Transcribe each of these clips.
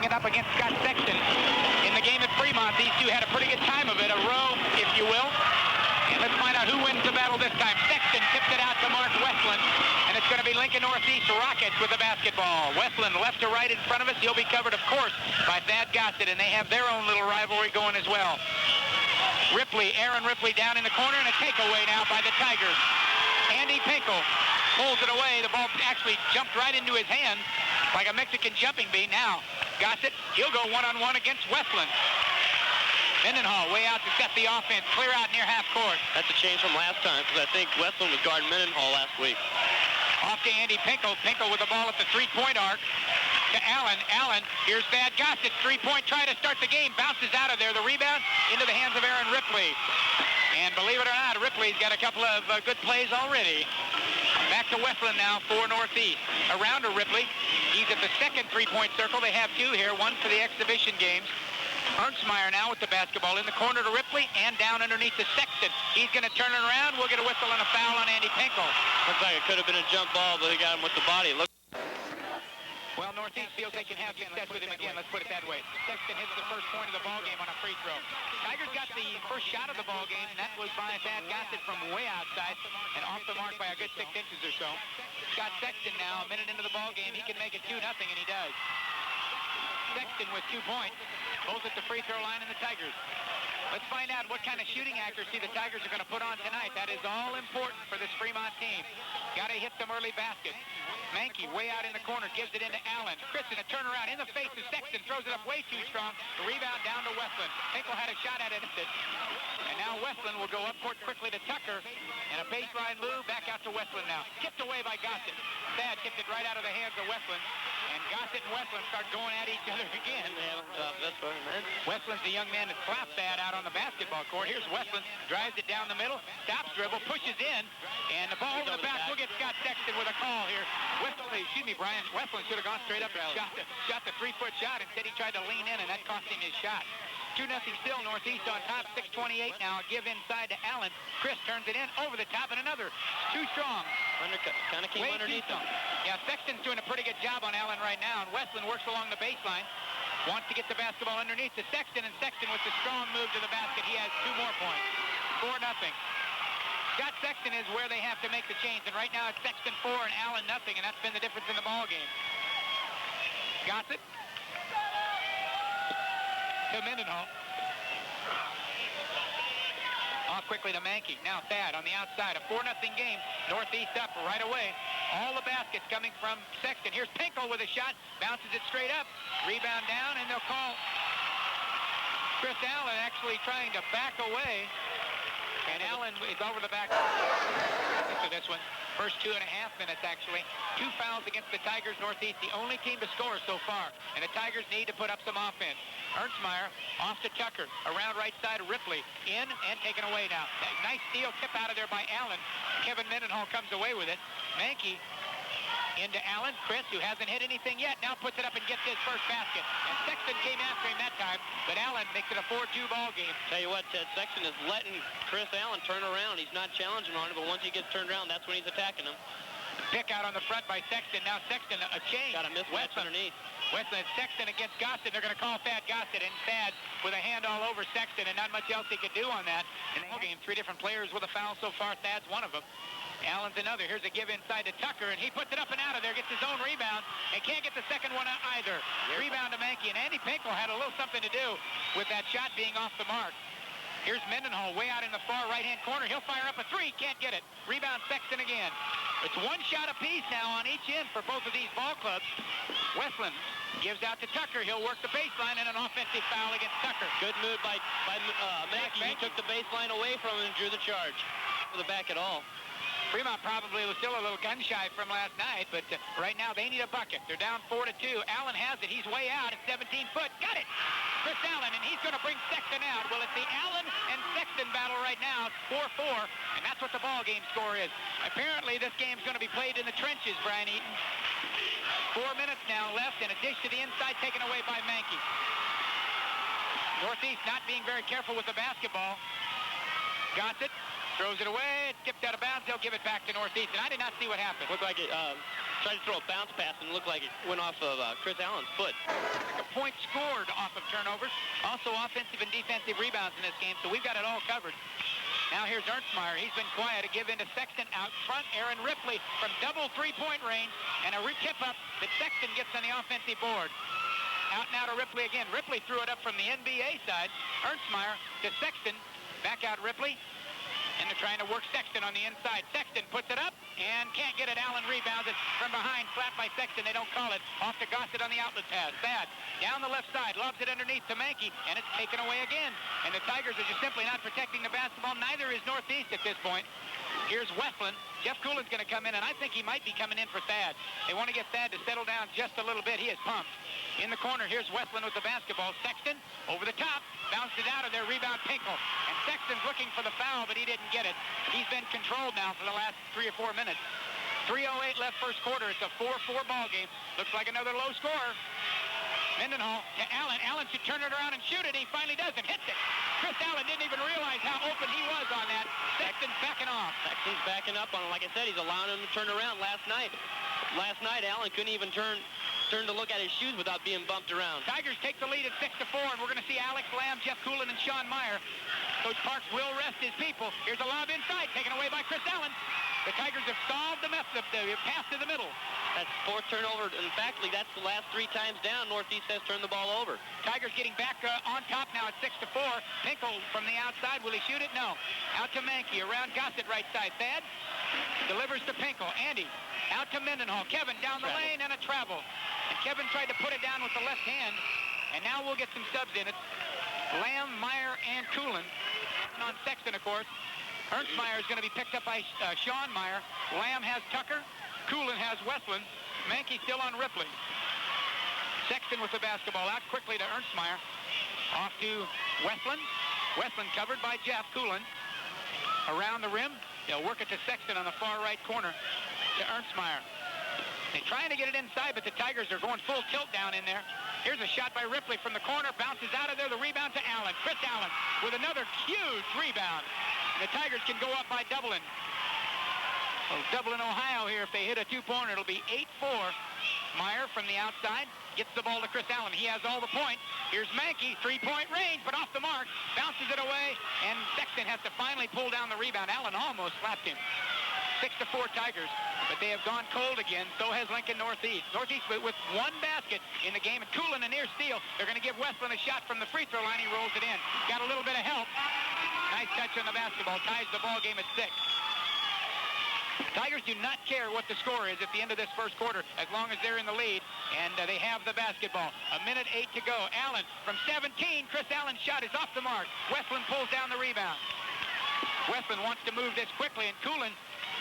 it up against Scott Sexton. In the game at Fremont, these two had a pretty good time of it, a row, if you will. And let's find out who wins the battle this time. Sexton tipped it out to Mark Westland, and it's going to be Lincoln Northeast Rockets with the basketball. Westland left to right in front of us. He'll be covered, of course, by Thad Gossett, and they have their own little rivalry going as well. Aaron Ripley down in the corner, and a takeaway now by the Tigers. Andy Pinkel pulls it away. The ball actually jumped right into his hand like a Mexican jumping bee. Now, Gossett, he'll go one-on-one against Westland. Mendenhall way out to set the offense, clear out near half court. That's a change from last time, because I think Westland was guarding Mendenhall last week. Off to Andy Pinkel. Pinkel with the ball at the three-point arc. To Allen. Allen, here's Thad Gossett. Three-point try to start the game. Bounces out of there. The rebound into the hands of Aaron Ripley. And believe it or not, Ripley's got a couple of good plays already. Back to Westland now for Northeast. Around to Ripley. He's at the second three-point circle. They have two here, one for the exhibition games. Ernstmeyer now with the basketball in the corner to Ripley and down underneath to Sexton. He's going to turn it around. We'll get a whistle and a foul on Andy Pinkel. Looks like it could have been a jump ball, but he got him with the body. Well, Northeast feels they can have success with him again. Let's put it that way. Sexton hits the first point of the ball game on a free throw. Tigers got the first shot of the ball game, and that was by Thad Gossett from way outside and off the mark by a good 6 inches or so. Scott Sexton now, a minute into the ball game. He can make it 2-0, and he does. Sexton with 2 points, both at the free throw line in the Tigers. Let's find out what kind of shooting accuracy the Tigers are going to put on tonight. That is all important for this Fremont team. Got to hit some early baskets. Mankey way out in the corner, gives it into Allen. Chris in a turnaround in the face of Sexton, throws it up way too strong. The rebound down to Westland. Pinkel had a shot at it. And now Westland will go up court quickly to Tucker. And a baseline move back out to Westland now. Tipped away by Gossett. Thad tipped it right out of the hands of Westland. And Gossett and Westland start going at each other again. Westland's the young man that slapped Thad out on the basketball court. Here's Westland, drives it down the middle, stops dribble, pushes in, and the ball over the back. We'll get Scott Sexton with a call here. Westland should have gone straight up and shot the 3-foot shot. Instead, he tried to lean in, and that cost him his shot. 2-0 still, Northeast on top, 6:28 now. A give inside to Allen. Chris turns it in, over the top, and another. Too strong. Undercut, kind of came underneath him. Yeah, Sexton's doing a pretty good job on Allen right now, and Westland works along the baseline. Wants to get the basketball underneath to Sexton, and Sexton with the strong move to the basket. He has 2 more points. 4-0. Scott Sexton is where they have to make the change, and right now it's Sexton 4 and Allen nothing, and that's been the difference in the ball game. Gossett to Mendenhall. Off quickly to Mankey. Now Thad on the outside. A 4-0 game. Northeast up right away. All the baskets coming from Sexton. Here's Pinkel with a shot. Bounces it straight up. Rebound down, and they'll call Chris Allen actually trying to back away. And Allen is over the back. So this one, first 2.5 minutes actually. 2 fouls against the Tigers. Northeast, the only team to score so far. And the Tigers need to put up some offense. Ernstmeyer off to Tucker. Around right side of Ripley. In and taken away now. Nice steal, tip out of there by Allen. Kevin Mendenhall comes away with it. Mankey into Allen. Chris, who hasn't hit anything yet, now puts it up and gets his first basket. And Sexton came after him that time, but Allen makes it a 4-2 ball game. Tell you what, Ted, Sexton is letting Chris Allen turn around. He's not challenging on it, but once he gets turned around, that's when he's attacking him. Pick out on the front by Sexton. Now Sexton, a change. Got a mismatch underneath. Westland, Sexton against Gossett. They're going to call Thad Gossett, and Thad with a hand all over Sexton, and not much else he could do on that. In the whole game, 3 different players with a foul so far. Thad's one of them. Allen's another. Here's a give inside to Tucker, and he puts it up and out of there, gets his own rebound, and can't get the second one out either. Rebound to Mankey, and Andy Pinkel had a little something to do with that shot being off the mark. Here's Mendenhall way out in the far right-hand corner. He'll fire up a 3, can't get it. Rebound Sexton again. It's 1 shot apiece now on each end for both of these ball clubs. Westland gives out to Tucker. He'll work the baseline, and an offensive foul against Tucker. Good move by Mankey. He took the baseline away from him and drew the charge. For the back at all. Fremont probably was still a little gun-shy from last night, but right now they need a bucket. They're down 4-2. Allen has it. He's way out at 17 foot. Got it! Chris Allen, and he's going to bring Sexton out. Well, it's the Allen and Sexton battle right now. It's 4-4, and that's what the ball game score is. Apparently, this game's going to be played in the trenches, Brian Eaton. 4 minutes now left, and a dish to the inside taken away by Mankey. Northeast not being very careful with the basketball. Gossett throws it away. It's tipped out of bounds. They'll give it back to Northeast. And I did not see what happened. Looked like it. tried to throw a bounce pass and it looked like it went off of Chris Allen's foot. A point scored off of turnovers. Also offensive and defensive rebounds in this game, so we've got it all covered. Now here's Ernstmeyer. He's been quiet to give in to Sexton out front. Aaron Ripley from double three-point range, and a tip up that Sexton gets on the offensive board. Out now to Ripley again. Ripley threw it up from the NBA side. Ernstmeyer to Sexton. Back out Ripley. And they're trying to work Sexton on the inside. Sexton puts it up and can't get it. Allen rebounds it from behind. Flat by Sexton. They don't call it. Off to Gossett on the outlet pass. Thad down the left side. Lobs it underneath to Mankey. And it's taken away again. And the Tigers are just simply not protecting the basketball. Neither is Northeast at this point. Here's Westland. Jeff Coolin's going to come in, and I think he might be coming in for Thad. They want to get Thad to settle down just a little bit. He is pumped. In the corner, here's Westland with the basketball. Sexton over the top. Bounced it out of there. Rebound Tinkle. And Sexton's looking for the foul, but he didn't get it. He's been controlled now for the last 3 or 4 minutes. 3:08 left first quarter. It's a 4-4 ball game. Looks like another low scorer. Mendenhall to Allen. Allen should turn it around and shoot it. He finally does and hits it. Chris Allen didn't even realize how open he was on that. Sexton's backing off. Sexton's backing up on him. Like I said, he's allowing him to turn around last night. Last night, Allen couldn't even turn to look at his shoes without being bumped around. Tigers take the lead at 6-4, and we're going to see Alex Lamb, Jeff Coolin, and Sean Meyer. Coach Parks will rest his people. Here's a lob inside, taken away by Chris Allen. The Tigers have solved the mess up the pass to the middle. That's 4th turnover. In fact, that's the last 3 times down. Northeast has turned the ball over. Tigers getting back on top now at 6-4. Pinkle from the outside. Will he shoot it? No. Out to Mankey. Around Gossett right side. Thad delivers to Pinkle. Andy out to Mendenhall. Kevin down the lane and a travel. And Kevin tried to put it down with the left hand. And now we'll get some subs in. It's Lamb, Meyer, and Coolin. On Sexton, of course. Ernstmeyer is going to be picked up by Sean Meyer. Lamb has Tucker. Coolin has Westland. Mankey still on Ripley. Sexton with the basketball out quickly to Ernstmeyer. Off to Westland. Westland covered by Jeff Coolin. Around the rim. They'll work it to Sexton on the far right corner to Ernstmeyer. They're trying to get it inside, but the Tigers are going full tilt down in there. Here's a shot by Ripley from the corner. Bounces out of there. The rebound to Allen. Chris Allen with another huge rebound. And the Tigers can go up by Dublin. Well, Dublin, Ohio here. If they hit a 2-pointer, it'll be 8-4. Meyer from the outside gets the ball to Chris Allen. He has all the points. Here's Mankey, 3-point range, but off the mark. Bounces it away, and Sexton has to finally pull down the rebound. Allen almost slapped him. 6-4 Tigers, but they have gone cold again. So has Lincoln Northeast. Northeast with 1 basket in the game. And Coolin a near steal. They're going to give Westland a shot from the free throw line. He rolls it in. Got a little bit of help. Nice touch on the basketball. Ties the ball game at 6. Tigers do not care what the score is at the end of this first quarter as long as they're in the lead, and they have the basketball. 1:08 to go. Allen from 17. Chris Allen's shot is off the mark. Westland pulls down the rebound. Westland wants to move this quickly, and Coolin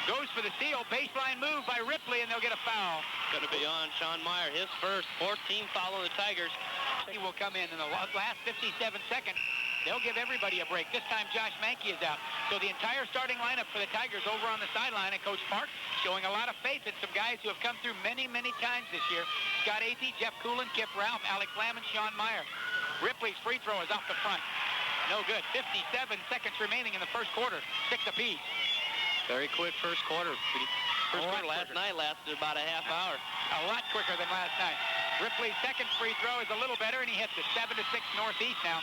goes for the steal. Baseline move by Ripley, and they'll get a foul. Going to be on Sean Meyer, his first 14 foul on the Tigers. He will come in the last 57 seconds. They'll give everybody a break. This time Josh Mankey is out. So the entire starting lineup for the Tigers over on the sideline, and Coach Park showing a lot of faith in some guys who have come through many, many times this year. Scott Athey, Jeff Coolin, Kip Ralph, Alex Lamb, and Sean Meyer. Ripley's free throw is off the front. No good. 57 seconds remaining in the first quarter. 6 apiece. Very quick first quarter. First quarter last night lasted about a half hour. A lot quicker than last night. Ripley's second free throw is a little better, and he hits it. 7-6 Northeast now.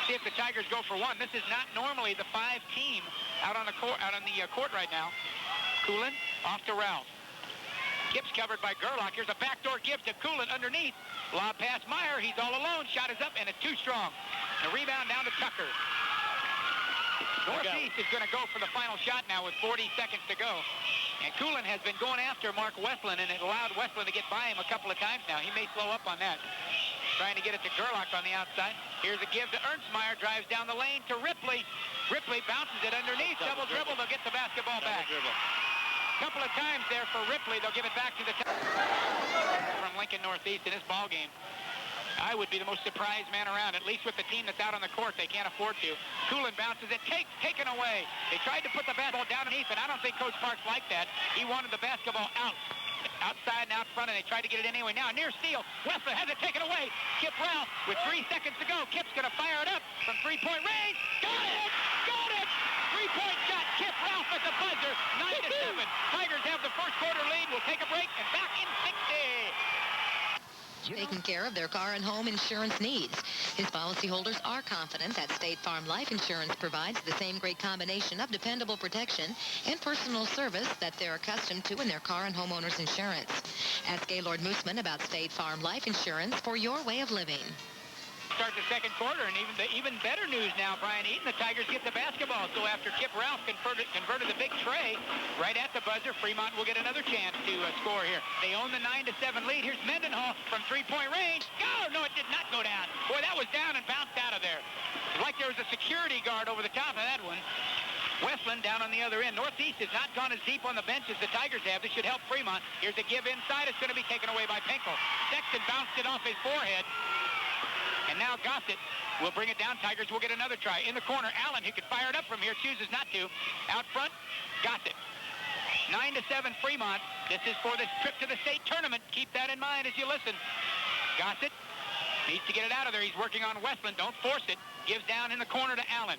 See if the Tigers go for 1. This is not normally the 5 team out on the court right now. Coolin off to Ralph. Kip's covered by Gerlach. Here's a backdoor give to Coolin underneath. Lob pass Meyer. He's all alone. Shot is up, and it's too strong. The rebound down to Tucker. Northeast is going to go for the final shot now with 40 seconds to go. And Coolin has been going after Mark Westland, and it allowed Westland to get by him a couple of times now. He may slow up on that. Trying to get it to Gerlach on the outside. Here's a give to Ernstmeyer. Drives down the lane to Ripley. Ripley bounces it underneath. Double dribble. They'll get the basketball back. Couple of times there for Ripley. They'll give it back to the from Lincoln Northeast in this ball game. I would be the most surprised man around, at least with the team that's out on the court. They can't afford to. Coolin bounces it. Taken away. They tried to put the basketball down underneath, and I don't think Coach Parks liked that. He wanted the basketball outside and out front, and they tried to get it anyway. Now, near steal. Westland has it taken away. Kip Ralph with 3 seconds to go. Kip's going to fire it up from 3-point range. Got it! Got it! 3-point shot. Kip Ralph at the buzzer. 9-7. Tigers have the first quarter lead. We'll take a break, and back in 60. Taking care of their car and home insurance needs. His policyholders are confident that State Farm Life Insurance provides the same great combination of dependable protection and personal service that they're accustomed to in their car and homeowners insurance. Ask Gaylord Mooseman about State Farm Life Insurance for your way of living. Start the second quarter, and even better news now, Brian Eaton, the Tigers get the basketball. So after Kip Ralph converted the big tray right at the buzzer, Fremont will get another chance to score here. They own the 9-7 lead. Here's Mendenhall from three-point range. Go! No, it did not go down. Boy, that was down and bounced out of there. Like there was a security guard over the top of that one. Westland down on the other end. Northeast has not gone as deep on the bench as the Tigers have. This should help Fremont. Here's a give inside. It's going to be taken away by Pinkel. Sexton bounced it off his forehead. And now Gossett will bring it down. Tigers will get another try. In the corner, Allen, who could fire it up from here, chooses not to. Out front, Gossett. 9-7 Fremont. This is for this trip to the state tournament. Keep that in mind as you listen. Gossett needs to get it out of there. He's working on Westland. Don't force it. Gives down in the corner to Allen.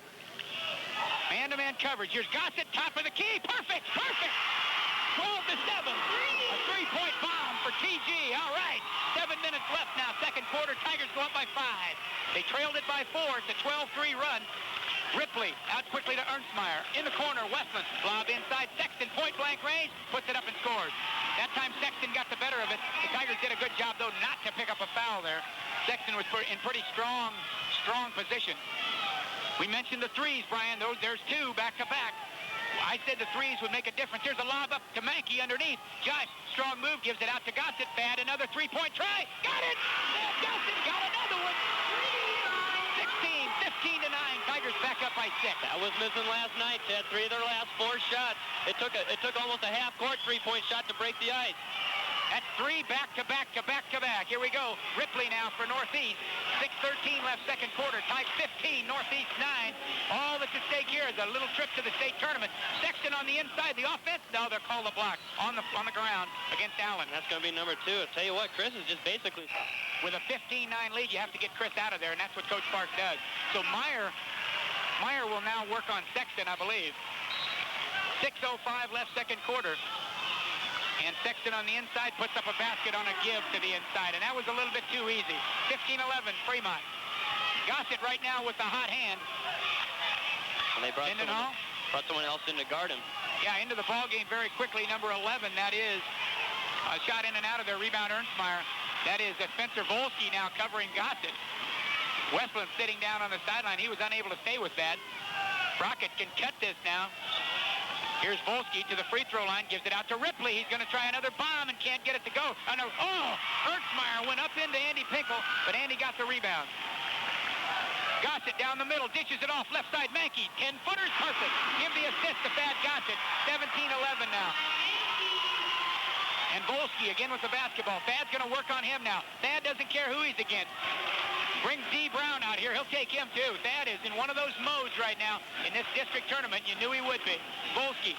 Man-to-man coverage. Here's Gossett, top of the key. Perfect! Perfect! 12-7. A three-point bomb for TG. All right. 7 minutes left now. Second quarter. Tigers go up by 5. They trailed it by 4. It's a 12-3 run. Ripley out quickly to Ernstmeyer. In the corner, Westland. Lob inside. Sexton, point-blank range. Puts it up and scores. That time Sexton got the better of it. The Tigers did a good job, though, not to pick up a foul there. Sexton was in pretty strong position. We mentioned the threes, Brian. There's 2 back-to-back. I said the threes would make a difference. Here's a lob up to Mankey underneath. Josh, strong move, gives it out to Gossett. Bad, another three-point try. Got it! Gossett got another one. 16, 15-9. Tigers back up by 6. That was missing last night, Ted. 3 of their last 4 shots. It took almost a half-court three-point shot to break the ice. That's 3 back-to-back. Here we go. Ripley now for Northeast. 6:13 left second quarter. Tie 15, Northeast 9. All that's at stake here is a little trip to the state tournament. Sexton on the inside. The offense, no, they'll call the block on the ground against Allen. That's going to be number 2. I'll tell you what, Chris is just basically... With a 15-9 lead, you have to get Chris out of there, and that's what Coach Park does. So Meyer will now work on Sexton, I believe. 6:05 left second quarter. And Sexton on the inside puts up a basket on a give to the inside. And that was a little bit too easy. 15-11, Fremont. Gossett right now with the hot hand. And they brought someone else in to guard him. Yeah, into the ball game very quickly. Number 11, that is a shot in and out of there. Rebound Ernstmeyer. That is Spencer Volsky now covering Gossett. Westland sitting down on the sideline. He was unable to stay with that. Brockett can cut this now. Here's Volsky to the free throw line, gives it out to Ripley. He's going to try another bomb and can't get it to go. Ernstmeyer went up into Andy Pinkel, but Andy got the rebound. Gossett down the middle, dishes it off, left side, Mankey. 10-footers, perfect. Give the assist to Thad Gossett. 17-11 now. And Volsky again with the basketball. Thad's going to work on him now. Thad doesn't care who he's against. Brings D. Brown out here. He'll take him, too. Thad is in one of those modes right now in this district tournament. You knew he would be. Volsky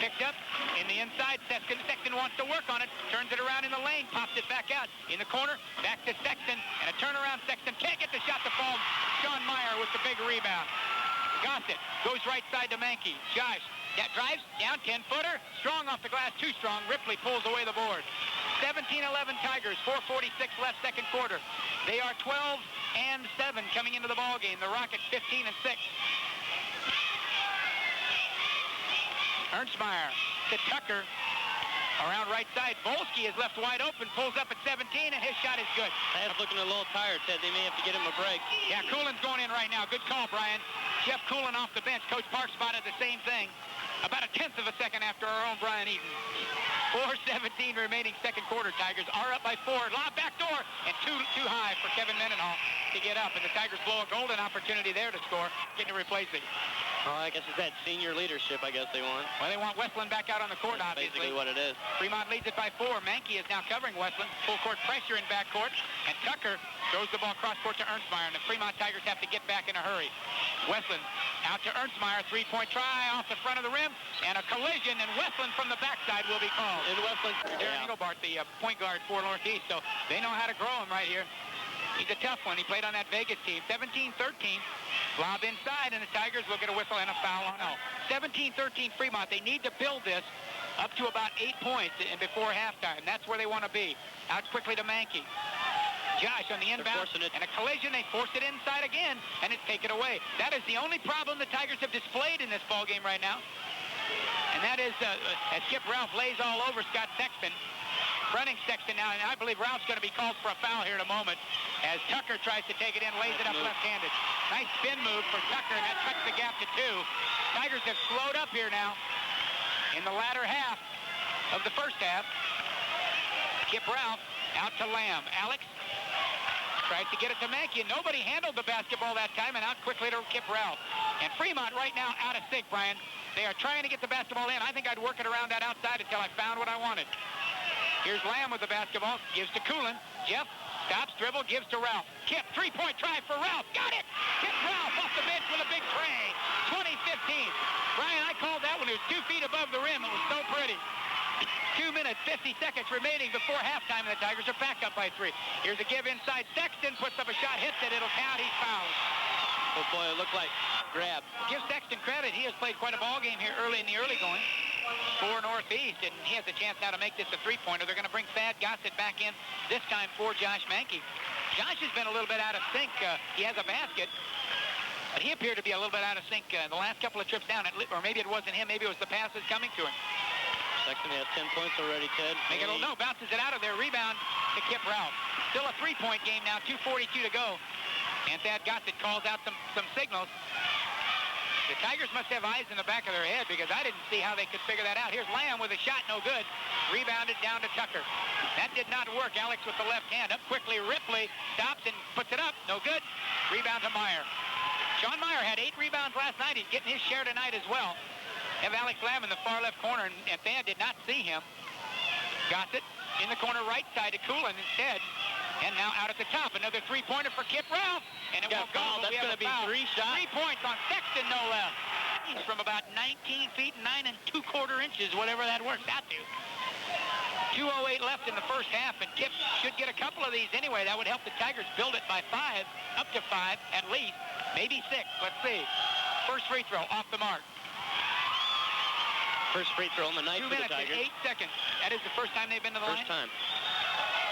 picked up in the inside. Sexton wants to work on it. Turns it around in the lane. Pops it back out. In the corner. Back to Sexton. And a turnaround. Sexton can't get the shot to fall. Sean Meyer with the big rebound. Gossett goes right side to Mankey. Josh drives down. 10-footer. Strong off the glass. Too strong. Ripley pulls away the board. 17-11 Tigers, 4:46 left second quarter. They are 12-7 coming into the ball game. The Rockets 15-6. Ernstmeyer to Tucker around right side. Volsky is left wide open, pulls up at 17, and his shot is good. Thad's looking a little tired, Ted. They may have to get him a break. Yeah, Coolin's going in right now. Good call, Brian. Jeff Coolin off the bench. Coach Park spotted the same thing. About a tenth of a second after our own Brian Eaton. 4:17 remaining second quarter. Tigers are up by 4. Lob back door, and too high for Kevin Mendenhall to get up. And the Tigers blow a golden opportunity there to score. Getting to replace it. Well, I guess it's that senior leadership, I guess they want. Well, they want Westland back out on the court, That's obviously. basically what it is. Fremont leads it by 4. Mankey is now covering Westland. Full court pressure in backcourt. And Tucker throws the ball cross court to Ernstmeyer. And the Fremont Tigers have to get back in a hurry. Westland out to Ernstmeyer. 3-point try off the front of the rim. And a collision. And Westland from the backside will be called. And Westland. Darren Engelbart, the point guard for Northeast. So they know how to grow him right here. He's a tough one. He played on that Vegas team. 17-13. Lob inside, and the Tigers will get a whistle and a foul on 17-13 Fremont. They need to build this up to about 8 points and before halftime. That's where they want to be. Out quickly to Mankey. Josh on the inbound, and a collision. They force it inside again, and it's taken away. That is the only problem the Tigers have displayed in this ball game right now. And that is as Kip Ralph lays all over Scott Sexton. Running Sexton now, and I believe Ralph's going to be called for a foul here in a moment as Tucker tries to take it in, lays it up left-handed. Nice spin move for Tucker, and that cuts the gap to 2. Tigers have slowed up here now in the latter half of the first half. Kip Ralph out to Lamb. Alex tries to get it to Mankey, and nobody handled the basketball that time, and out quickly to Kip Ralph. And Fremont right now out of sync, Brian. They are trying to get the basketball in. I think I'd work it around that outside until I found what I wanted. Here's Lamb with the basketball. Gives to Coolin. Jeff stops, dribble, gives to Ralph. Kip, three-point try for Ralph. Got it! Kip Ralph off the bench with a big tray. 20-15. Brian, I called that one. It was 2 feet above the rim. It was so pretty. 2 minutes, 50 seconds remaining before halftime, and the Tigers are back up by 3. Here's a give inside. Sexton puts up a shot, hits it. It'll count. He's fouled. Oh, boy, it looked like grab. Give Sexton credit. He has played quite a ball game here early in the early going for Northeast, and he has a chance now to make this a three-pointer. They're going to bring Thad Gossett back in this time for Josh Mankey. Josh has been a little bit out of sync. He has a basket, but he appeared to be a little bit out of sync the last couple of trips down, or maybe it wasn't him. Maybe it was the passes coming to him. Sexton has 10 points already, Ted. No, bounces it out of there. Rebound to Kip Ralph. Still a three-point game now, 2:42 to go. And Thad Gossett calls out some signals. The Tigers must have eyes in the back of their head because I didn't see how they could figure that out. Here's Lamb with a shot, no good. Rebounded down to Tucker. That did not work. Alex with the left hand. Up quickly, Ripley stops and puts it up. No good. Rebound to Meyer. Sean Meyer had 8 rebounds last night. He's getting his share tonight as well. Have Alex Lamb in the far left corner, and Thad did not see him. Gossett in the corner right side to Coolin instead. And now out at the top, another three-pointer for Kip Ralph. And it won't go. That's going to be 3 shots. 3 points on Sexton, no less. He's from about 19 feet, 9 2/4 inches, whatever that works out to. 2:08 left in the first half, and Kip should get a couple of these anyway. That would help the Tigers build it by 5, up to 5 at least, maybe 6. Let's see. First free throw off the mark. First free throw on the night 2 for the minutes Tigers. and 8 seconds. That is the first time they've been to the line? First time.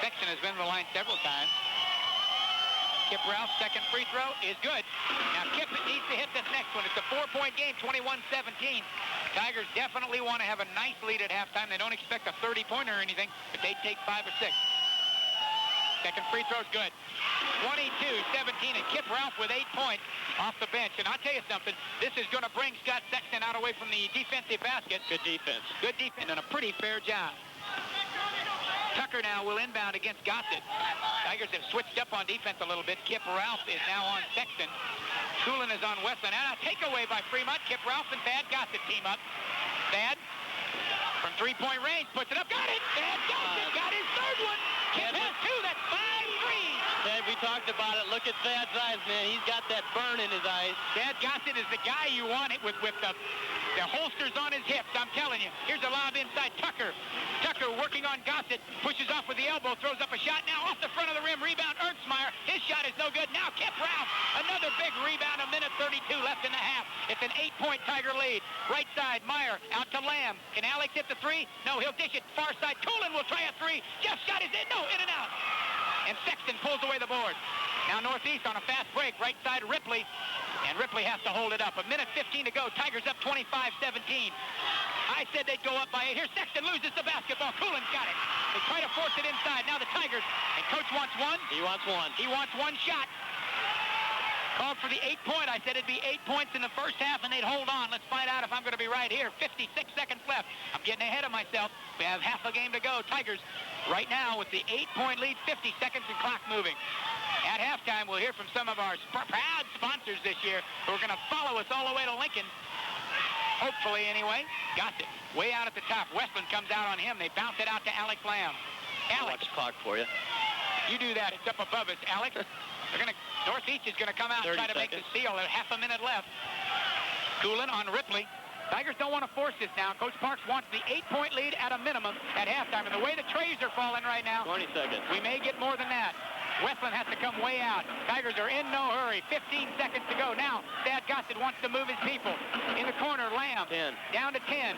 Sexton has been to the line several times. Kip Ralph's second free throw is good. Now Kip needs to hit this next one. It's a 4-point game, 21-17. Tigers definitely want to have a nice lead at halftime. They don't expect a 30-pointer or anything, but they take 5 or 6. Second free throw is good. 22-17, and Kip Ralph with 8 points off the bench. And I'll tell you something, this is going to bring Scott Sexton out away from the defensive basket. Good defense. Good defense, and a pretty fair job. Tucker now will inbound against Gossett. Tigers have switched up on defense a little bit. Kip Ralph is now on Sexton. Coolin is on Westland. And a takeaway by Fremont. Kip Ralph and Thad Gossett team up. Thad from 3-point range puts it up. Got it! Thad Gossett got his third one. Kip has 2. That's 5 threes. Ted, we talked about it. Look at Thad's eyes, man. He's got that burn in his eyes. Thad Gossett is the guy you want it with the holsters on his hips. I'm telling you. Here's a lob inside Tucker. Tucker working on Gossett. Pushes off with the elbow. Throws up a shot now off the front of the rim. Rebound Ernstmeyer. His shot is no good. Now Kip Ralph. Another big rebound. 1:32 left in the half. It's an 8-point Tiger lead. Right side, Meyer out to Lamb. Can Alex hit the 3? No, he'll dish it. Far side. Coolin will try a 3. Jeff's shot is in. No, in and out. And Sexton pulls away the board. Now Northeast on a fast break. Right side, Ripley. And Ripley has to hold it up. 1:15 to go. Tigers up 25-17. I said they'd go up by 8. Here Sexton loses the basketball. Coolin's got it. They try to force it inside. Now the Tigers. And Coach wants one. He wants one. He wants one shot. Called for the 8-point. I said it'd be 8 points in the first half, and they'd hold on. Let's find out if I'm going to be right here. 56 seconds left. I'm getting ahead of myself. We have half a game to go. Tigers right now with the 8-point lead, 50 seconds and clock moving. At halftime, we'll hear from some of our proud sponsors this year who are going to follow us all the way to Lincoln. Hopefully, anyway. Gossett way out at the top. Westland comes out on him. They bounce it out to Alex Lamb. Alex. Watch the clock for you. You do that. It's up above us, Alex. Northeast is going to come out and try to make the steal. There's half a minute left. Coolin on Ripley. Tigers don't want to force this now. Coach Parks wants the 8-point lead at a minimum at halftime. And the way the trays are falling right now, 20 seconds. We may get more than that. Westland has to come way out. Tigers are in no hurry. 15 seconds to go. Now, Thad Gossett wants to move his people. In the corner, Lamb. them. 10. Down to 10.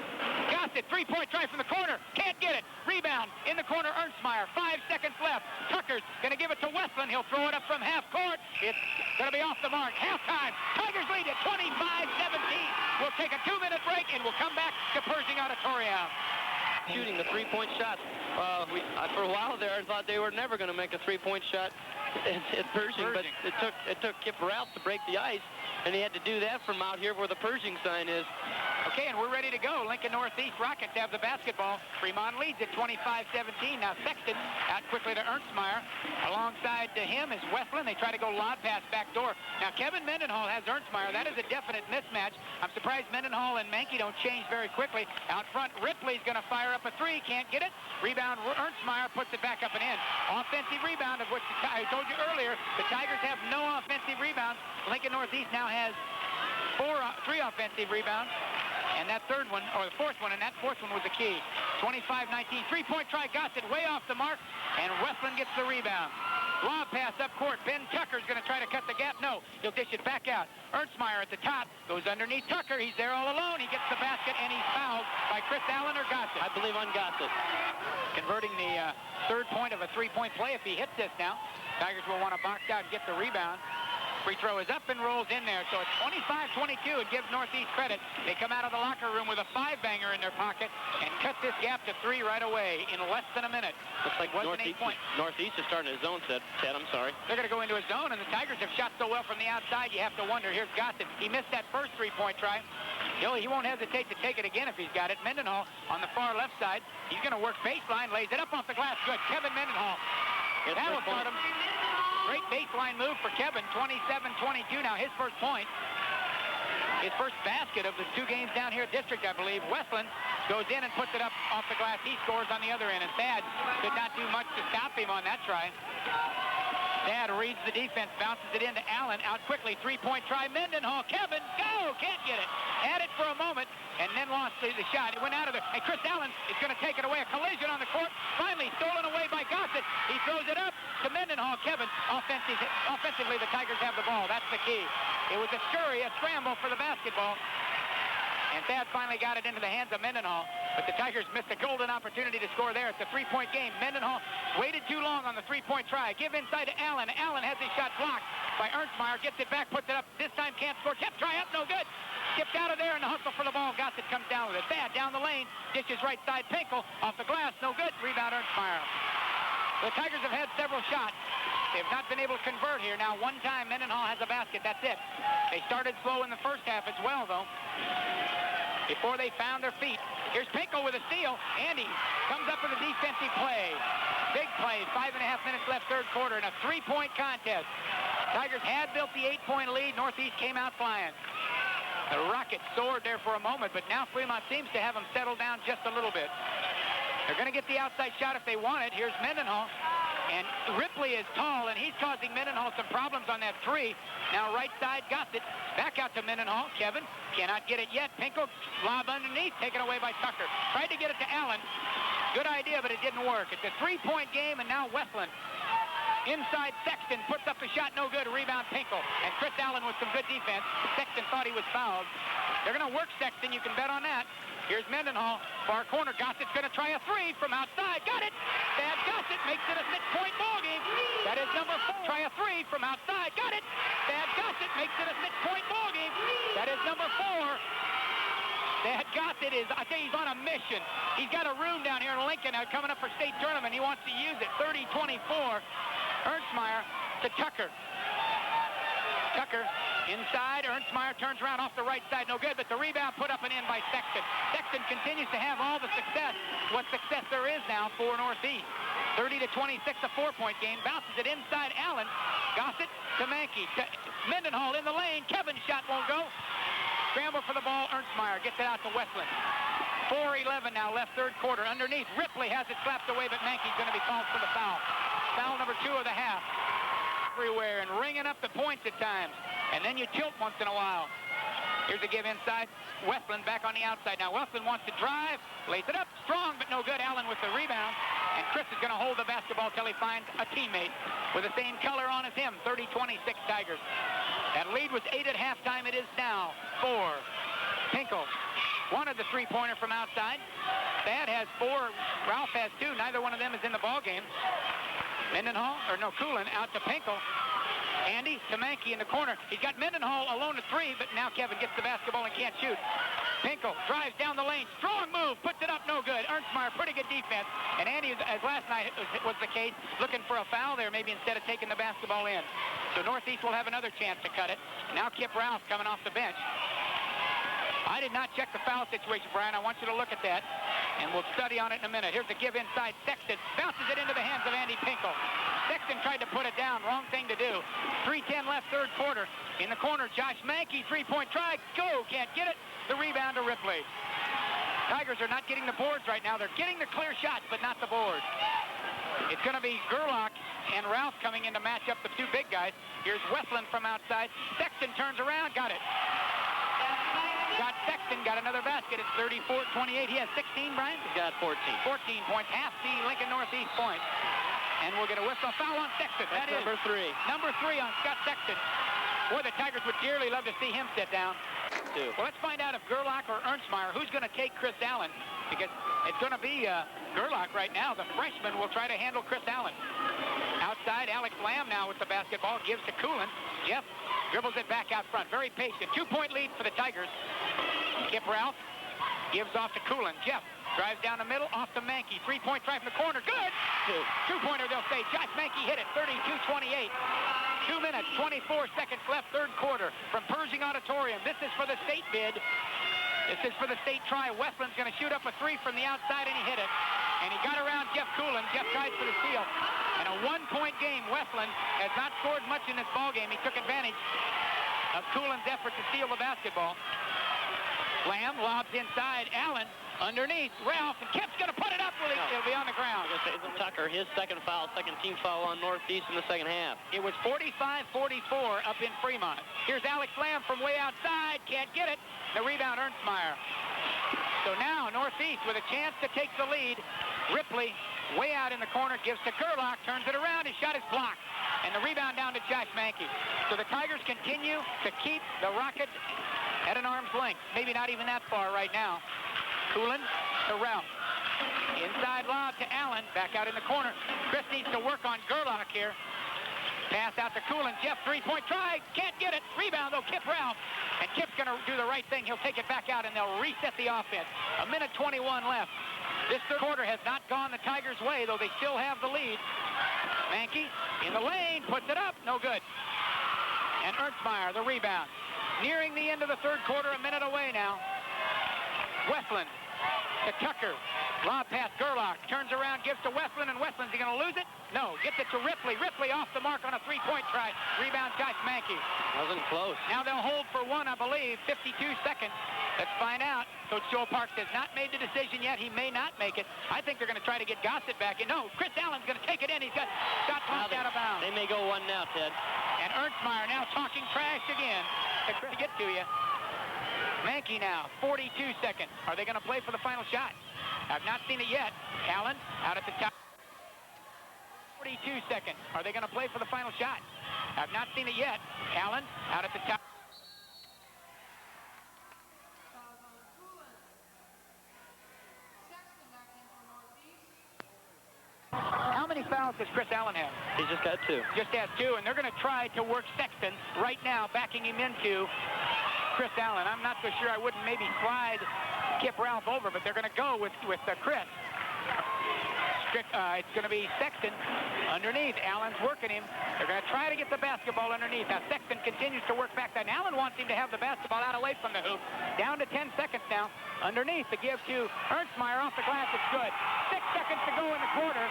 Gossett, three-point try from the corner. Can't get it. Rebound in the corner, Ernstmeyer. 5 seconds left. Tucker's going to give it to Westland. He'll throw it up from half court. It's going to be off the mark. Halftime. Tigers lead at 25-17. We'll take a 2-minute break, and we'll come back to Pershing Auditorium. Shooting the three-point shots. For a while there, I thought they were never going to make a three-point shot at Pershing, but it took Kip Ralph to break the ice, and he had to do that from out here where the Pershing sign is. Okay, and we're ready to go. Lincoln Northeast Rockets have the basketball. Fremont leads at 25-17. Now Sexton out quickly to Ernstmeyer. Alongside to him is Westland. They try to go lob pass back door. Now Kevin Mendenhall has Ernstmeyer. That is a definite mismatch. I'm surprised Mendenhall and Mankey don't change very quickly. Out front, Ripley's going to fire up a three. Can't get it. Rebound, Ernstmeyer puts it back up and in. Offensive rebound, of which I told you earlier, the Tigers have no offensive rebounds. Lincoln Northeast now has three offensive rebounds. And that third one, or the fourth one, and that fourth one was the key. 25-19, three-point try, Gossett way off the mark, and Westland gets the rebound. Lob pass up court. Ben Tucker's going to try to cut the gap. No, he'll dish it back out. Ernstmeyer at the top, goes underneath Tucker. He's there all alone. He gets the basket, and he's fouled by Chris Allen or Gossett. I believe on Gossett. Converting the third point of a three-point play if he hits this now. Tigers will want to box out and get the rebound. Free throw is up and rolls in there, so it's 25-22, and give Northeast credit. They come out of the locker room with a five-banger in their pocket and cut this gap to three right away in less than a minute. Looks like Northeast is starting his zone, Ted. I'm sorry. They're going to go into his zone, and the Tigers have shot so well from the outside, you have to wonder. Here's Gossett. He missed that first three-point try. He won't hesitate to take it again if he's got it. Mendenhall on the far left side. He's going to work baseline, lays it up off the glass. Good. Kevin Mendenhall. That'll start him. Great baseline move for Kevin, 27-22 now, his first point. His first basket of the two games down here at District, I believe. Westland goes in and puts it up off the glass. He scores on the other end, and Thad could not do much to stop him on that try. Thad reads the defense, bounces it into Allen, out quickly, three-point try. Mendenhall, Kevin, go! Can't get it. Had it for a moment, and then lost the shot. It went out of there. And Chris Allen is going to take it away. A collision on the court. Finally stolen away by Gossett. He throws it up to Mendenhall. Kevin, offensively, the Tigers have the ball. That's the key. It was a scurry, a scramble for the basketball. And Thad finally got it into the hands of Mendenhall. But the Tigers missed a golden opportunity to score there. It's a three-point game. Mendenhall waited too long on the three-point try. Give inside to Allen. Allen has his shot blocked by Ernstmeyer. Gets it back, puts it up. This time can't score. Kept try up, no good. Skipped out of there in the hustle for the ball. Gossett comes down with it. Thad down the lane. Dishes right side. Pinkel off the glass. No good. Rebound Ernstmeyer. The Tigers have had several shots. They have not been able to convert here. Now, one time Mendenhall has a basket. That's it. They started slow in the first half as well, though, before they found their feet. Here's Pinkel with a steal. Andy comes up with a defensive play. Big play. 5.5 minutes left third quarter in a three-point contest. Tigers had built the 8-point lead. Northeast came out flying. The Rockets soared there for a moment, but now Fremont seems to have them settle down just a little bit. They're going to get the outside shot if they want it. Here's Mendenhall. And Ripley is tall, and he's causing Mendenhall some problems on that three. Now right side, Gossett. Back out to Mendenhall. Kevin cannot get it yet. Pinkel, lob underneath, taken away by Tucker. Tried to get it to Allen. Good idea, but it didn't work. It's a three-point game, and now Westland. Inside, Sexton puts up the shot, no good. Rebound, Pinkel. And Chris Allen with some good defense. Sexton thought he was fouled. They're going to work Sexton. You can bet on that. Here's Mendenhall, far corner. Gossett's going to try a three from outside. Got it! Thad Gossett makes it a 6-point ball game. That is number 4. Try a three from outside. Got it! Thad Gossett makes it a 6-point ball game. That is number 4. Thad Gossett is, I tell you, he's on a mission. He's got a room down here in Lincoln coming up for state tournament. He wants to use it. 30-24. Ernstmeyer to Tucker. Tucker inside. Ernstmeyer turns around off the right side. No good, but the rebound put up and in by Sexton. Sexton continues to have all the success. What success there is now for Northeast. 30-26, a 4-point game. Bounces it inside Allen. Gossett to Mankey. Mendenhall in the lane. Kevin's shot won't go. Scramble for the ball. Ernstmeyer gets it out to Westland. 4:11 now left third quarter. Underneath, Ripley has it slapped away, but Mankey's going to be called for the foul. Foul number 2 of the half. Everywhere and ringing up the points at times. And then you tilt once in a while. Here's a give inside. Westland back on the outside. Now Westland wants to drive. Lays it up. Strong, but no good. Allen with the rebound. And Chris is going to hold the basketball till he finds a teammate with the same color on as him. 30-26 Tigers. That lead was 8 at halftime. It is now 4. Pinkel wanted the three-pointer from outside. Thad has 4. Ralph has 2. Neither one of them is in the ball game. Coolin out to Pinkel. Andy to Mankey in the corner. He's got Mendenhall alone at 3, but now Kevin gets the basketball and can't shoot. Pinkel drives down the lane. Strong move. Puts it up. No good. Ernstmeyer, pretty good defense. And Andy, as last night was the case, looking for a foul there maybe instead of taking the basketball in. So Northeast will have another chance to cut it. Now Kip Ralph coming off the bench. I did not check the foul situation, Brian. I want you to look at that, and we'll study on it in a minute. Here's the give inside. Sexton bounces it into the hands of Andy Pinkel. Sexton tried to put it down. Wrong thing to do. 3:10 left, third quarter. In the corner, Josh Mankey, three-point try. Go! Can't get it. The rebound to Ripley. Tigers are not getting the boards right now. They're getting the clear shots, but not the board. It's going to be Gerlach and Ralph coming in to match up the two big guys. Here's Westland from outside. Sexton turns around. Got it. Sexton got another basket. It's 34-28. He has 16, Brian? He's got 14. 14 points. Half the Lincoln Northeast points. And we'll get a whistle. Foul on Sexton. That's number 3. Number 3 on Scott Sexton. Boy, the Tigers would dearly love to see him sit down. Well, let's find out if Gerlach or Ernstmeyer, who's going to take Chris Allen, because it's going to be Gerlach right now. The freshman will try to handle Chris Allen. Outside, Alex Lamb now with the basketball, gives to Coolin. Jeff dribbles it back out front. Very patient. 2-point lead for the Tigers. Kip Ralph gives off to Coolin. Jeff drives down the middle, off to Mankey. 3-point try from the corner. Good! Two-pointer, they'll say. Josh Mankey hit it. 32-28. 2 minutes, 24 seconds left, third quarter from Pershing Auditorium. This is for the state bid. This is for the state try. Westland's going to shoot up a 3 from the outside, and he hit it. And he got around Jeff Coolin. Jeff tries for the steal. And a 1-point game. Westland has not scored much in this ball game. He took advantage of Coolin's effort to steal the basketball. Lamb lobs inside. Allen underneath. Ralph, and Kip's going to put it up. It'll be on the ground. Tucker, his second team foul on Northeast in the second half. It was 45-44 up in Fremont. Here's Alex Lamb from way outside. Can't get it. The rebound, Ernstmeyer. So now Northeast with a chance to take the lead. Ripley way out in the corner, gives to Gerlach, turns it around. His shot is blocked. And the rebound down to Josh Mankey. So the Tigers continue to keep the Rockets at an arm's length. Maybe not even that far right now. Coolin to Ralph. Inside lob to Allen. Back out in the corner. Chris needs to work on Gerlach here. Pass out to Coolin. Jeff, 3-point try. Can't get it. Rebound, though, Kip Ralph. And Kip's going to do the right thing. He'll take it back out, and they'll reset the offense. 1:21 left. This third quarter has not gone the Tigers' way, though they still have the lead. Mankey in the lane. Puts it up. No good. And Ernstmeyer, the rebound. Nearing the end of the third quarter, a minute away now. Westland to Tucker. Lob pass, Gerlach. Turns around, gives to Westland, and Westland's he going to lose it? No. Gets it to Ripley. Ripley off the mark on a 3-point try. Rebound, Josh Mankey. Wasn't close. Now they'll hold for 1, I believe. 52 seconds. Let's find out. Coach Joel Parks has not made the decision yet. He may not make it. I think they're going to try to get Gossett back in. No, Chris Allen's going to take it in. He's got shot pumped out of bounds. They may go 1 now, Ted. And Ernstmeyer now talking trash again to get to you. Mankey now, 42 seconds. Are they going to play for the final shot? I've not seen it yet. Allen out at the top. 42 seconds. Are they going to play for the final shot? I've not seen it yet. Allen out at the top. How many fouls does Chris Allen have? He's just got 2. Just has 2, and they're going to try to work Sexton right now, backing him into Chris Allen. I'm not so sure I wouldn't maybe slide Kip Ralph over, but they're going to go with Chris. It's going to be Sexton underneath. Allen's working him. They're going to try to get the basketball underneath. Now Sexton continues to work back that. Allen wants him to have the basketball out away from the hoop. Down to 10 seconds now. Underneath, the give to Ernstmeyer off the glass. It's good. 6 seconds to go in the quarter.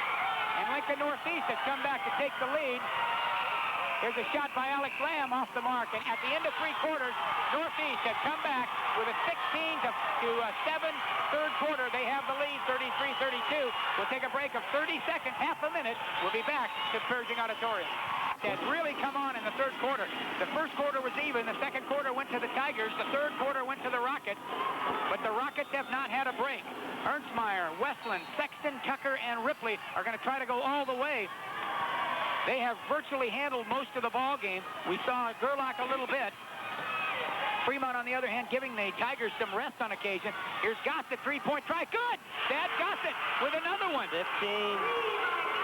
And Lincoln Northeast has come back to take the lead. Here's a shot by Alex Lamb off the mark. And at the end of 3 quarters, Northeast has come back with a 16-7 third quarter. They have the lead, 33-32. We'll take a break of 30 seconds, half a minute. We'll be back to Pershing Auditorium. Has really come on in the third quarter. The first quarter was even. The second quarter went to the Tigers. The third quarter went to the Rockets. But the Rockets have not had a break. Ernstmeyer, Westland, Sexton, Tucker, and Ripley are going to try to go all the way. They have virtually handled most of the ball game. We saw Gerlach a little bit. Fremont, on the other hand, giving the Tigers some rest on occasion. Here's Gossett, three-point try. Good! Thad Gossett with another one. 15.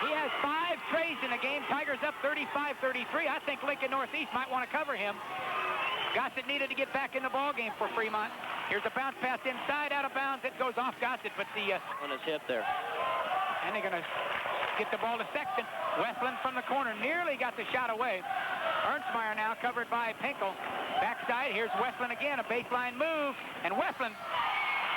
He has 5 trays in the game. Tigers up 35-33. I think Lincoln Northeast might want to cover him. Gossett needed to get back in the ball game for Fremont. Here's a bounce pass inside, out of bounds. It goes off Gossett, but the... on his hip there. And they're going to get the ball to Sexton. Westland from the corner nearly got the shot away. Ernstmeyer now covered by Pinkel. Backside, here's Westland again, a baseline move. And Westland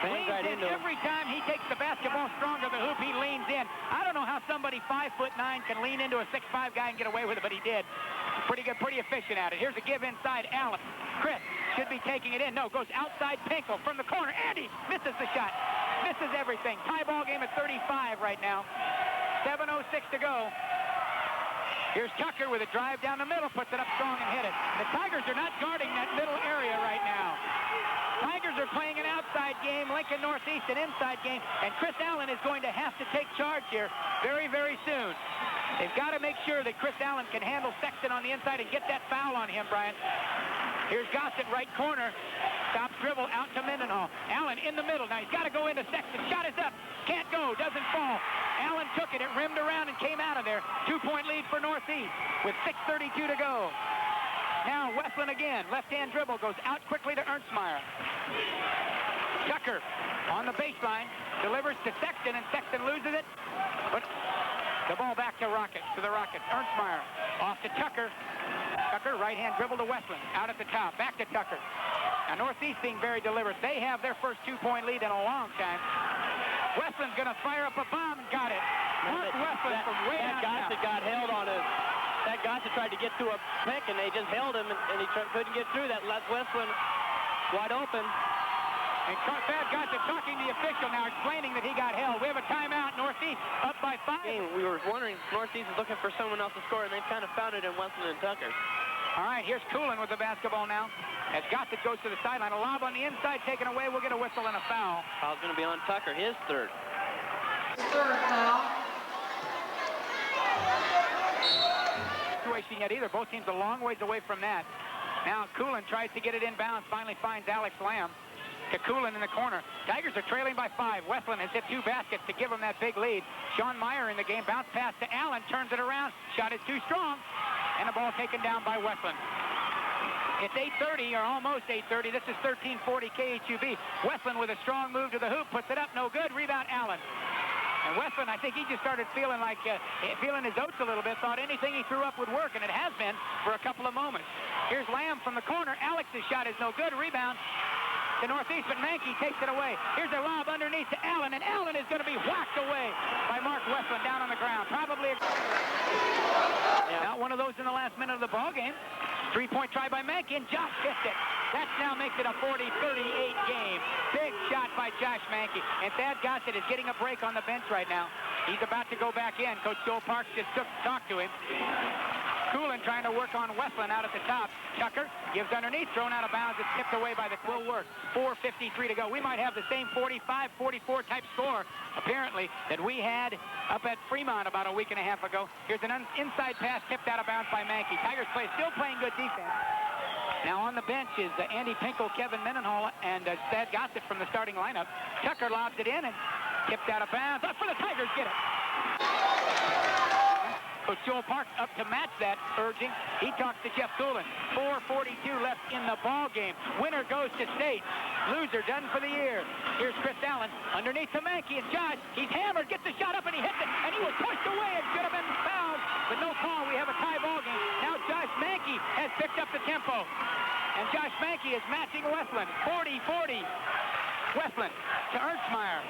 leans right in every time he takes the basketball strong to the hoop. He leans in. I don't know how somebody 5'9" can lean into a 6'5" guy and get away with it, but he did. Pretty good, pretty efficient at it. Here's a give inside. Allen. Chris should be taking it in. No, goes outside Pinkel from the corner. Andy misses the shot. Misses everything. Tie ball game at 35 right now. 7:06 to go. Here's Tucker with a drive down the middle, puts it up strong and hit it. The Tigers are not guarding that middle area right now. Tigers are playing an outside game, Lincoln Northeast an inside game, and Chris Allen is going to have to take charge here very, very soon. They've got to make sure that Chris Allen can handle Sexton on the inside and get that foul on him, Brian. Here's Gossett, right corner. Stops dribble out to Mendenhall. Allen in the middle. Now he's got to go into Sexton. Shot is up. Can't go. Doesn't fall. Allen took it. It rimmed around and came out of there. 2-point lead for Northeast with 6:32 to go. Now Westland again. Left-hand dribble goes out quickly to Ernstmeyer. Tucker on the baseline. Delivers to Sexton, and Sexton loses it. But the ball back to the Rockets. Ernstmeyer off to Tucker. Tucker, right-hand dribble to Westland. Out at the top. Back to Tucker. Now Northeast being very deliberate. They have their first 2-point lead in a long time. Westland's going to fire up a bomb and got it. Westland from way out. Gossett got held on it. That Gossett tried to get to a pick, and they just held him, and he couldn't get through that. Left Westland wide open. And Thad Gossett talking to the official now, explaining that he got held. We have a timeout. Northeast up by 5. We were wondering, Northeast is looking for someone else to score, and they've kind of found it in Westland and Tucker. All right, here's Coolin with the basketball now. As Gossett goes to the sideline, a lob on the inside taken away. We'll get a whistle and a foul. Foul's going to be on Tucker, his third. Third foul. Situation yet either. Both teams a long ways away from that. Now Coolin tries to get it inbounds, finally finds Alex Lamb. To Coolin in the corner. Tigers are trailing by 5. Westland has hit 2 baskets to give them that big lead. Sean Meyer in the game. Bounce pass to Allen. Turns it around. Shot is too strong. And the ball taken down by Westland. It's 8:30, or almost 8:30. This is 1340 KHUB. Westland with a strong move to the hoop. Puts it up. No good. Rebound Allen. And Westland, I think he just started feeling like, feeling his oats a little bit. Thought anything he threw up would work, and it has been for a couple of moments. Here's Lamb from the corner. Alex's shot is no good. Rebound to Northeast, but Mankey takes it away. Here's a lob underneath to Allen, and Allen is going to be whacked away by Mark Westland down on the ground. Probably not one of those in the last minute of the ball game. 3-point try by Mankey, and Josh missed it. That now makes it a 40-38 game. Big shot by Josh Mankey. And Thad Gossett is getting a break on the bench right now. He's about to go back in. Coach Joel Parks just talked to him. Coolin trying to work on Westland out at the top. Tucker gives underneath, thrown out of bounds. It's tipped away by the will work. 4:53 to go. We might have the same 45-44 type score, apparently, that we had up at Fremont about a week and a half ago. Here's an inside pass tipped out of bounds by Mankey. Tigers play still playing good defense. Now on the bench is Andy Pinkel, Kevin Mendenhall, and Thad Gossett from the starting lineup. Tucker lobs it in and tipped out of bounds. Up for the Tigers, get it. Coach Joel Parks up to match that urging. He talks to Jeff Coolin. 4:42 left in the ball game. Winner goes to state. Loser done for the year. Here's Chris Allen underneath to Mankey, and Josh, he's hammered, gets the shot up, and he hits it, and he was pushed away and should have been fouled, but no call. We have a tie ball game. Now Josh Mankey has picked up the tempo, and Josh Mankey is matching Westland. 40-40. Westland to Ernstmeyer.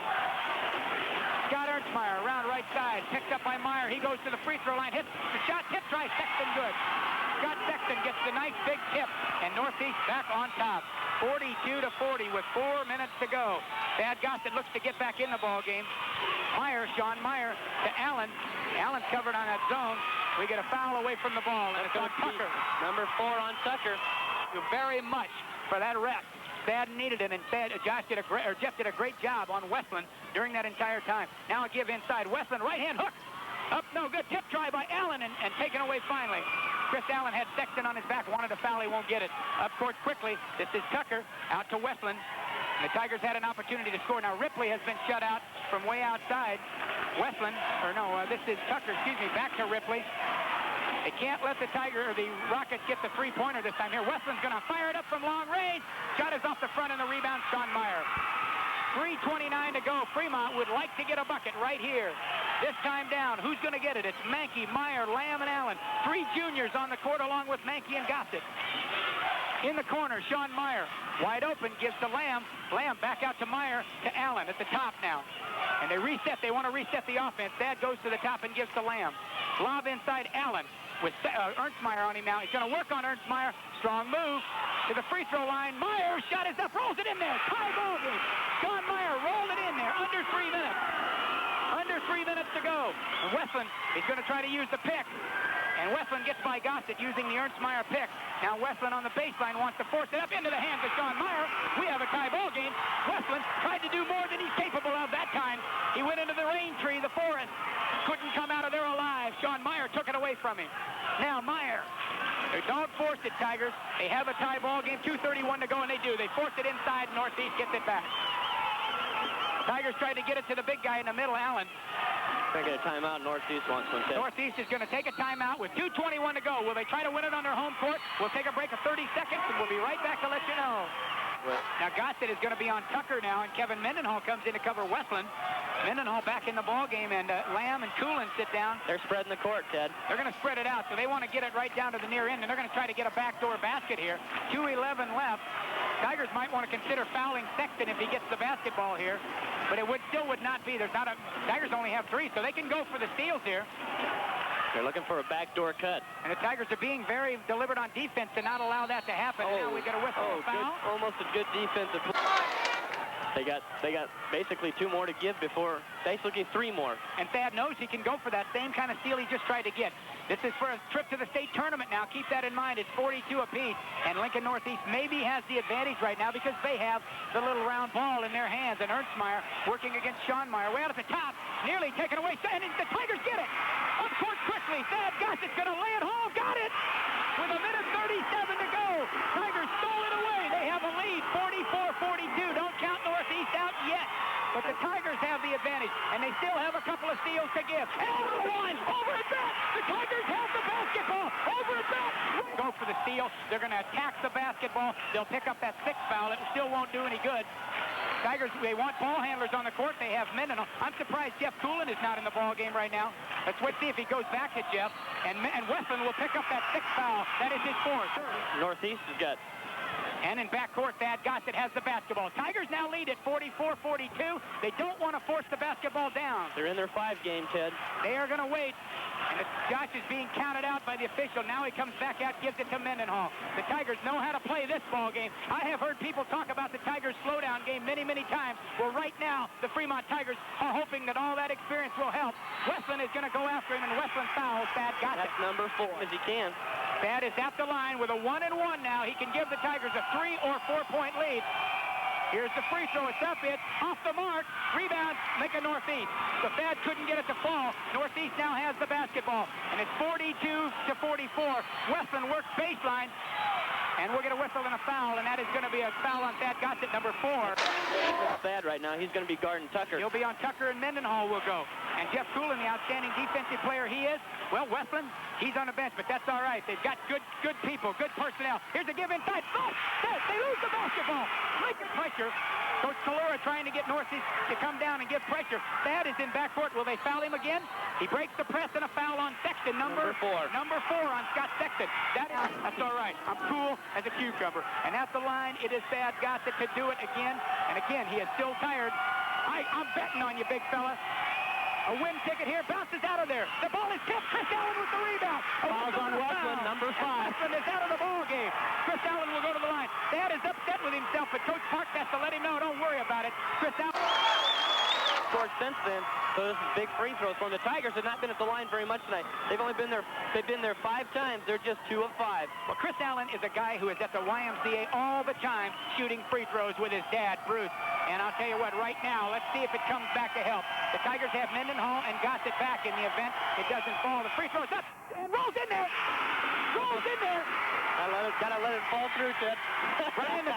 Scott Ernstmeyer around right side, picked up by Meyer. He goes to the free throw line, hits the shot, tip try, Sexton good. Scott Sexton gets the nice big tip, and Northeast back on top. 42-40 with 4 minutes to go. Thad Gossett looks to get back in the ball game. Meyer, Sean Meyer to Allen. Allen's covered on that zone. We get a foul away from the ball, and it's on Tucker. Number 4 on Tucker. Thank you very much for that rest. Thad needed it, and Jeff did a great job on Westland during that entire time. Now a give inside. Westland right-hand hook. Up, no good. Tip try by Allen and taken away finally. Chris Allen had Sexton on his back, wanted a foul, he won't get it. Up court quickly, this is Tucker, out to Westland. The Tigers had an opportunity to score. Now Ripley has been shut out from way outside. Westland, this is Tucker, back to Ripley. They can't let the Rockets get the three-pointer this time here. Westland's going to fire it up from long range. Shot is off the front, and the rebound, Sean Meyer. 3:29 to go. Fremont would like to get a bucket right here. This time down. Who's going to get it? It's Mankey, Meyer, Lamb, and Allen. Three juniors on the court along with Mankey and Gossett. In the corner, Sean Meyer. Wide open, gives to Lamb. Lamb back out to Meyer, to Allen at the top now. And they reset. They want to reset the offense. Thad goes to the top and gives to Lamb. Lob inside Allen with Ernstmeyer on him now. He's going to work on Ernstmeyer. Strong move to the free throw line. Meyer shot is up, rolls it in there. Tie ball game. Sean Meyer rolled it in there. Under 3 minutes. Under 3 minutes to go. And Westland is going to try to use the pick. And Westland gets by Gossett using the Ernstmeyer pick. Now Westland on the baseline wants to force it up into the hands of Sean Meyer. We have a tie ball game. Westland tried to do more than he's capable of that time. He went into the rain tree, the forest. Couldn't come out of there alive. Sean Meyer took it away from him. Now Meyer. They dog forced it, Tigers. They have a tie ball game, 2:31 to go, and they do. They force it inside. Northeast gets it back. Tigers tried to get it to the big guy in the middle, Allen. They're going to get a timeout. Northeast wants one, too. Northeast is going to take a timeout with 2:21 to go. Will they try to win it on their home court? We'll take a break of 30 seconds, and we'll be right back to let you know. Now Gossett is going to be on Tucker now, and Kevin Mendenhall comes in to cover Westland. Mendenhall back in the ball game, and Lamb and Coolin sit down. They're spreading the court, Ted. They're going to spread it out, so they want to get it right down to the near end, and they're going to try to get a backdoor basket here. 2:11 left. Tigers might want to consider fouling Sexton if he gets the basketball here, but it still would not be. Tigers only have 3, so they can go for the steals here. They're looking for a backdoor cut. And the Tigers are being very deliberate on defense to not allow that to happen. Now we got a whistle. Foul. Almost a good defensive play. They got basically 2 more to give before, basically 3 more. And Thad knows he can go for that same kind of steal he just tried to get. This is for a trip to the state tournament now. Keep that in mind. It's 42 apiece. And Lincoln Northeast maybe has the advantage right now because they have the little round ball in their hands. And Ernstmeyer working against Sean Meyer. Way out at the top. Nearly taken away. And the Tigers get it. Up court quickly. Thad Gossett's going to lay it home. Got it. With 1:37 to go. Tigers stole it away. They have a lead. 44-42. Don't count Northeast out yet. But the Tigers have the advantage, and they still have a couple of steals to give. And over the line, over and back. The Tigers have the basketball. Over and back. Go for the steal. They're going to attack the basketball. They'll pick up that 6th foul. It still won't do any good. Tigers, they want ball handlers on the court. They have Mendenhall. I'm surprised Jeff Coolin is not in the ball game right now. Let's see if he goes back to Jeff. And Westland will pick up that 6th foul. That is his 4th. Northeast has got. And in backcourt, Thad Gossett has the basketball. Tigers now lead at 44-42. They don't want to force the basketball down. They're in their 5 game, Ted. They are going to wait. And Josh is being counted out by the official. Now he comes back out, gives it to Mendenhall. The Tigers know how to play this ball game. I have heard people talk about the Tigers' slowdown game many, many times. Well, right now, the Fremont Tigers are hoping that all that experience will help. Westland is going to go after him, and Westland fouls Thad Gossett. That's number 4, as he can. Thad is at the line with a 1-and-1 now. He can give the Tigers a 3- or 4-point lead. Here's the free throw. It's up. It's off the mark. Rebound, Lincoln Northeast. So Thad couldn't get it to fall. Northeast now has the basketball. And it's 42-44. Westland works baseline. And we'll get a whistle and a foul, and that is going to be a foul on Thad Gossett, number 4. Thad right now. He's going to be guarding Tucker. He'll be on Tucker, and Mendenhall will go. And Jeff Coolin, the outstanding defensive player he is, well, Westland, he's on the bench, but that's all right. They've got good people, good personnel. Here's a give inside. They lose the basketball. Lincoln pressure. Coach Kalura trying to get Northeast to come down and give pressure. Thad is in backcourt. Will they foul him again? He breaks the press and a foul on Sexton, number 4. Number 4 on Scott Sexton. That's all right. I'm cool as a cucumber. And at the line, it is Thad Gossett to do it again. And again, he is still tired. I'm betting on you, big fella. A win ticket here, bounces out of there. The ball is tipped. Chris Allen with the rebound. Falls on Westland, number 5. Westland is out of the ball game. Chris Allen will go to the line. Thad is upset with himself, but Coach Parks has to let him know, don't worry about it. Chris Allen scored since then, so this is big free throws for them. The Tigers have not been at the line very much tonight. They've been there 5 times. They're just 2 of 5. Well, Chris Allen is a guy who is at the YMCA all the time shooting free throws with his dad, Bruce. And I'll tell you what, right now, let's see if it comes back to help. The Tigers have Mendenhall and Gossett back in the event. It doesn't fall. The free throw's up and rolls in there. Goes in there. Gotta let it fall through, Ted. Brian, the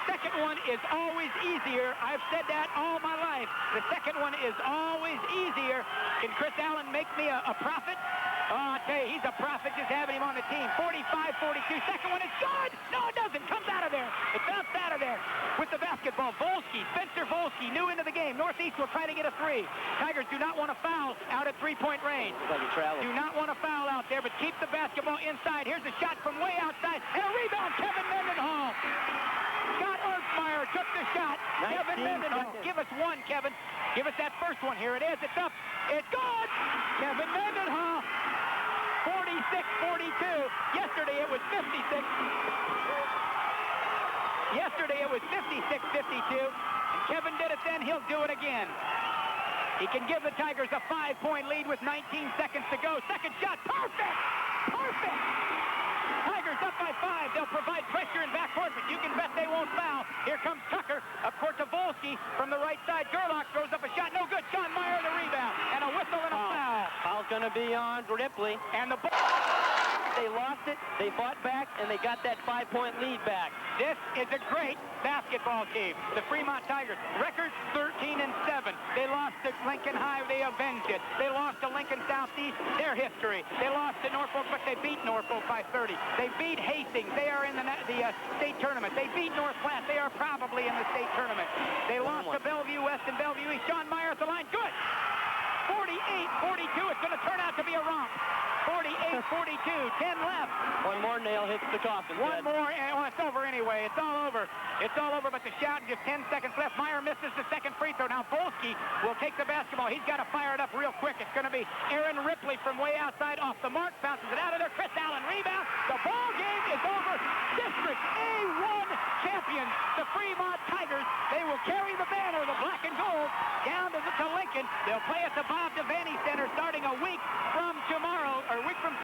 second one is always easier. I've said that all my life. The second one is always easier. Can Chris Allen make me a prophet? Oh, I'll tell you, he's a prophet just having him on the team. 45-42. Second one is good. No, it doesn't. Comes out of there. It bounced out of there with the basketball. Volsky, Spencer Volsky, new into the game. Northeast will try to get a three. Tigers do not want to foul out at three-point range. Do not want to foul out there, but keep the basketball inside. Here's a shot from way outside. And a rebound, Kevin Mendenhall. Scott Ertzmeyer took the shot. Kevin Mendenhall. Give us one, Kevin. Give us that first one. Here it is. It's up. It's good. Kevin Mendenhall. 46-42. Yesterday it was 56. Yesterday it was 56-52. And Kevin did it then. He'll do it again. He can give the Tigers a 5-point lead with 19 seconds to go. Second shot. Perfect. Perfect. Tigers up by 5. They'll provide pressure in backcourt, but you can bet they won't foul. Here comes Tucker up court to Volsky from the right side. Gerlach throws up a shot. No good. Sean Meyer the rebound. And a whistle and a foul. Foul's going to be on Ripley. And the ball. They lost it, they fought back, and they got that 5-point lead back. This is a great basketball team. The Fremont Tigers, record 13-7. They lost to Lincoln High, they avenged it. They lost to Lincoln Southeast, their history. They lost to Norfolk, but they beat Norfolk by 30. They beat Hastings, they are in the state tournament. They beat North Platte, they are probably in the state tournament. They lost to Bellevue West and Bellevue East. Sean Meyer at the line, good. 48-42, it's going to turn out to be a romp. 48-42, 10 left. One more nail hits the coffin. One more, and it's over anyway. It's all over. It's all over, but the shot, just 10 seconds left. Meyer misses the second free throw. Now Volsky will take the basketball. He's got to fire it up real quick. It's going to be Aaron Ripley from way outside off the mark. Bounces it out of there. Chris Allen rebound. The ball game is over. District A1 champions, the Fremont Tigers. They will carry the banner, the black and gold, down to Lincoln. They'll play at the Bob Devaney Center starting a week